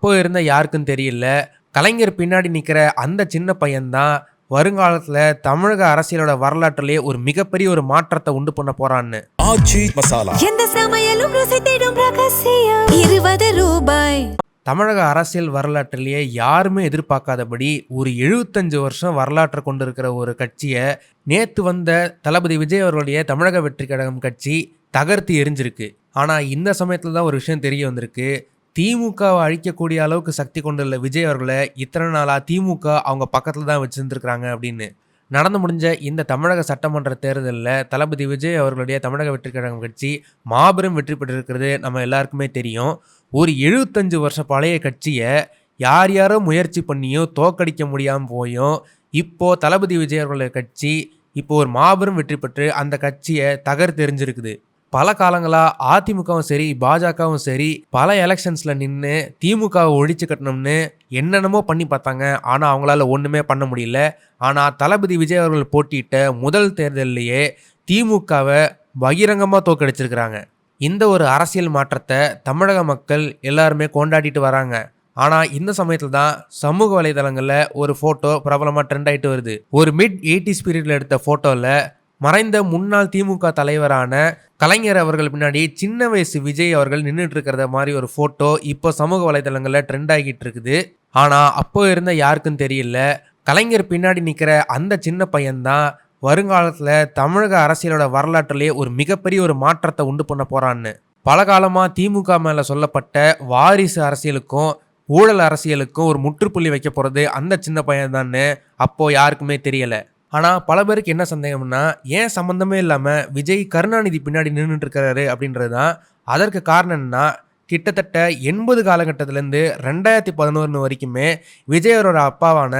அப்போ இருந்த யாருக்கும் தெரியல. கலைஞர் பின்னாடி நிக்கிற அந்த சின்ன பையன் தான் வருங்காலத்துல தமிழக அரசியலோட வரலாற்றிலேயே ஒரு மிகப்பெரிய ஒரு மாற்றத்தை உண்டு பண்ண போறான்னு. ஆச்சி மசாலா எந்த சமையலும் ருசி தேடும் ரகசியம் 20 ரூபாய். தமிழக அரசியல் வரலாற்றிலேயே யாருமே எதிர்பார்க்காதபடி ஒரு 75 வருஷம் வரலாற்றை கொண்டிருக்கிற ஒரு கட்சியை நேத்து வந்த தளபதி விஜய் அவர்களுடைய தமிழக வெற்றி கழகம் கட்சி தகர்த்து எரிஞ்சிருக்கு. ஆனா இந்த சமயத்துல தான் ஒரு விஷயம் தெரிய வந்திருக்கு. திமுகவை அழிக்கக்கூடிய அளவுக்கு சக்தி கொண்டுள்ள விஜய் அவர்களை இத்தனை நாளா திமுக அவங்க பக்கத்துல தான் வச்சிருந்துருக்காங்க அப்படின்னு. நடந்து முடிஞ்ச இந்த தமிழக சட்டமன்ற தேர்தலில் தளபதி விஜய் அவர்களுடைய தமிழக வெற்றி கழகம் கட்சி மாபெரும் வெற்றி பெற்றிருக்கிறது நம்ம எல்லாருக்குமே தெரியும். ஒரு 75 வருஷம் பழைய கட்சியை யாரோ முயற்சி பண்ணியும் தோக்கடிக்க முடியாமல் போயும் இப்போ தளபதி விஜய் அவர்களுடைய கட்சி இப்போ ஒரு மாபெரும் வெற்றி பெற்று அந்த கட்சியை தகர்த்தெறிஞ்சிருக்குது. பல காலங்களாக அதிமுகவும் சரி பாஜகவும் சரி பல எலெக்ஷன்ஸில் நின்று திமுகவை ஒழிச்சு கட்டணும்னு என்னென்னமோ பண்ணி பார்த்தாங்க. ஆனால் அவங்களால ஒன்றுமே பண்ண முடியல. ஆனால் தளபதி விஜய் அவர்கள் போட்டியிட்ட முதல் தேர்தலிலேயே திமுகவை பகிரங்கமாக தோக்கடிச்சிருக்கிறாங்க. இந்த ஒரு அரசியல் மாற்றத்தை தமிழக மக்கள் எல்லாருமே கொண்டாடிட்டு வராங்க. ஆனால் இந்த சமயத்தில் தான் சமூக வலைதளங்களில் ஒரு ஃபோட்டோ பிரபலமாக ட்ரெண்ட் ஆகிட்டு வருது. ஒரு மிட் 80s பீரியடில் எடுத்த ஃபோட்டோவில் மறைந்த முன்னாள் திமுக தலைவரான கலைஞர் அவர்கள் பின்னாடி சின்ன வயசு விஜய் அவர்கள் நின்றுட்டு இருக்கிறத மாதிரி ஒரு ஃபோட்டோ இப்போ சமூக வலைதளங்களில் ட்ரெண்ட் ஆகிட்டு இருக்குது. ஆனால் அப்போ இருந்த யாருக்கும் தெரியல, கலைஞர் பின்னாடி நிற்கிற அந்த சின்ன பையன்தான் வருங்காலத்தில் தமிழக அரசியலோட வரலாற்றிலேயே ஒரு மிகப்பெரிய ஒரு மாற்றத்தை உண்டு பண்ண போகிறான்னு. பல காலமாக திமுக மேலே சொல்லப்பட்ட வாரிசு அரசியலுக்கும் ஊழல் அரசியலுக்கும் ஒரு முற்றுப்புள்ளி வைக்க போகிறது அந்த சின்ன பையன் தான்னு அப்போது யாருக்குமே தெரியலை. ஆனால் பல பேருக்கு என்ன சந்தேகம்னா, ஏன் சம்மந்தமே இல்லாமல் விஜய் கருணாநிதி பின்னாடி நின்றுட்டு இருக்கிறாரு அப்படின்றது தான். அதற்கு காரணம் என்னன்னா, கிட்டத்தட்ட 80 காலகட்டத்திலேருந்து 2011 வரைக்குமே விஜய் அவரோட அப்பாவான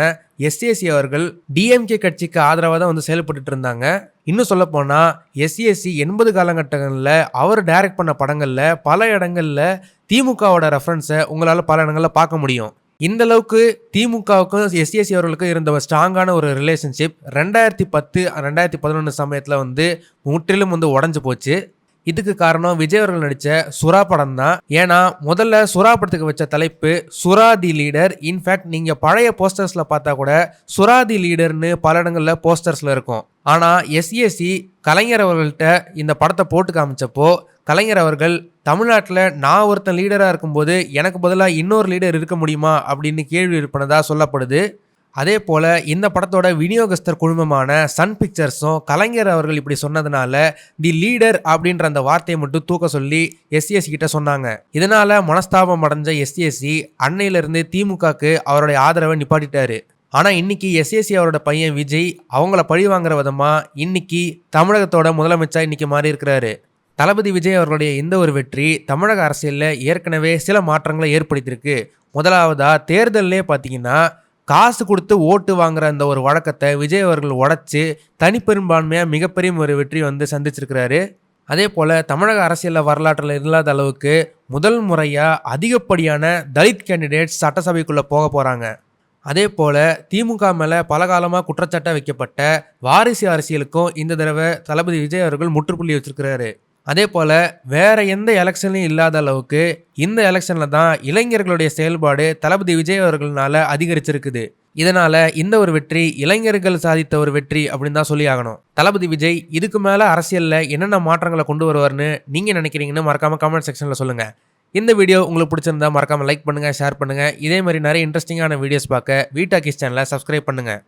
எஸ்ஏசி அவர்கள் டிஎம்கே கட்சிக்கு ஆதரவாக தான் வந்து செயல்பட்டு இருந்தாங்க. இன்னும் சொல்ல போனால் எஸ்ஏசி 80 காலகட்டங்களில் அவர் டைரக்ட் பண்ண படங்களில் பல இடங்களில் திமுகவோட ரெஃபரன்ஸை உங்களால் பல இடங்களில் பார்க்க முடியும். இந்த அளவுக்கு திமுகவுக்கும் எஸ்ஏசி அவர்களுக்கும் இருந்த ஒரு ஸ்ட்ராங்கான ஒரு ரிலேஷன்ஷிப் 2010-2011 சமயத்தில் வந்து முற்றிலும் வந்து உடஞ்சி போச்சு. இதுக்கு காரணம் விஜய் அவர்கள் நடித்த சுறா படம் தான். ஏன்னா முதல்ல சுறா படத்துக்கு வச்ச தலைப்பு சுறா தி லீடர். இன்ஃபேக்ட் நீங்கள் பழைய போஸ்டர்ஸில் பார்த்தா கூட சுறா தி லீடர்னு பல இடங்களில் போஸ்டர்ஸில் இருக்கும். ஆனால் எஸ்ஏசி கலைஞர் அவர்கள்ட்ட இந்த படத்தை போட்டு காமிச்சப்போ கலைஞர் அவர்கள் தமிழ்நாட்டில் நான் ஒருத்தன் லீடராக இருக்கும்போது எனக்கு பதிலாக இன்னொரு லீடர் இருக்க முடியுமா அப்படின்னு கேள்வி எழுப்பினதாக சொல்லப்படுது. அதே போல் இந்த படத்தோட விநியோகஸ்தர் குழுமமான சன் பிக்சர்ஸும் கலைஞர் அவர்கள் இப்படி சொன்னதுனால தி லீடர் அப்படின்ற அந்த வார்த்தையை மட்டும் தூக்க சொல்லி எஸ்ஏசி கிட்ட சொன்னாங்க. இதனால மனஸ்தாபம் அடைஞ்ச எஸ்ஏசி அன்னையிலிருந்து திமுகக்கு அவருடைய ஆதரவை நிப்பாட்டிட்டாரு. ஆனால் இன்னைக்கு எஸ்ஏசி அவரோட பையன் விஜய் அவங்கள பழி வாங்குற விதமாக இன்னைக்கு தமிழகத்தோட முதலமைச்சர் இன்னைக்கு மாறி இருக்கிறாரு. தளபதி விஜய் அவர்களுடைய இந்த ஒரு வெற்றி தமிழக அரசியலில் ஏற்கனவே சில மாற்றங்களை ஏற்படுத்தியிருக்கு. முதலாவதா தேர்தலே பார்த்தீங்கன்னா காசு கொடுத்து ஓட்டு வாங்குற அந்த ஒரு வழக்கத்தை விஜய் அவர்கள் உடைச்சு தனிப்பெரும்பான்மையாக மிகப்பெரிய ஒரு வெற்றி வந்து சந்திச்சிருக்கிறாரு. அதே போல் தமிழக அரசியலில் வரலாற்றில் இல்லாத அளவுக்கு முதல் முறையாக அதிகப்படியான தலித் கேண்டிடேட்ஸ் சட்டசபைக்குள்ளே போக போகிறாங்க. அதே போல் திமுக மேலே பல காலமாக குற்றச்சாட்டாக வைக்கப்பட்ட வாரிசு அரசியலுக்கும் இந்த தடவை தளபதி விஜய் அவர்கள் முற்றுப்புள்ளி வச்சிருக்கிறாரு. அதே போல் வேற எந்த எலெக்ஷன்லையும் இல்லாத அளவுக்கு இந்த எலெக்ஷனில் தான் இளைஞர்களுடைய செயல்பாடு தளபதி விஜய் அவர்களால் அதிகரிச்சிருக்குது. இதனால் இந்த ஒரு வெற்றி இளைஞர்கள் சாதித்த ஒரு வெற்றி அப்படின்னு தான் சொல்லி ஆகணும். தளபதி விஜய் இதுக்கு மேலே அரசியலில் என்னென்ன மாற்றங்களை கொண்டு வருவார்னு நீங்கள் நினைக்கிறீங்கன்னு மறக்காமல் கமெண்ட் செக்ஷனில் சொல்லுங்கள். இந்த வீடியோ உங்களுக்கு பிடிச்சிருந்தா மறக்காமல் லைக் பண்ணுங்கள், ஷேர் பண்ணுங்கள். இதே மாதிரி நிறைய இன்ட்ரெஸ்டிங்கான வீடியோஸ் பார்க்க வீட்டாக்கிஸ் சேனலை சப்ஸ்கிரைப் பண்ணுங்கள்.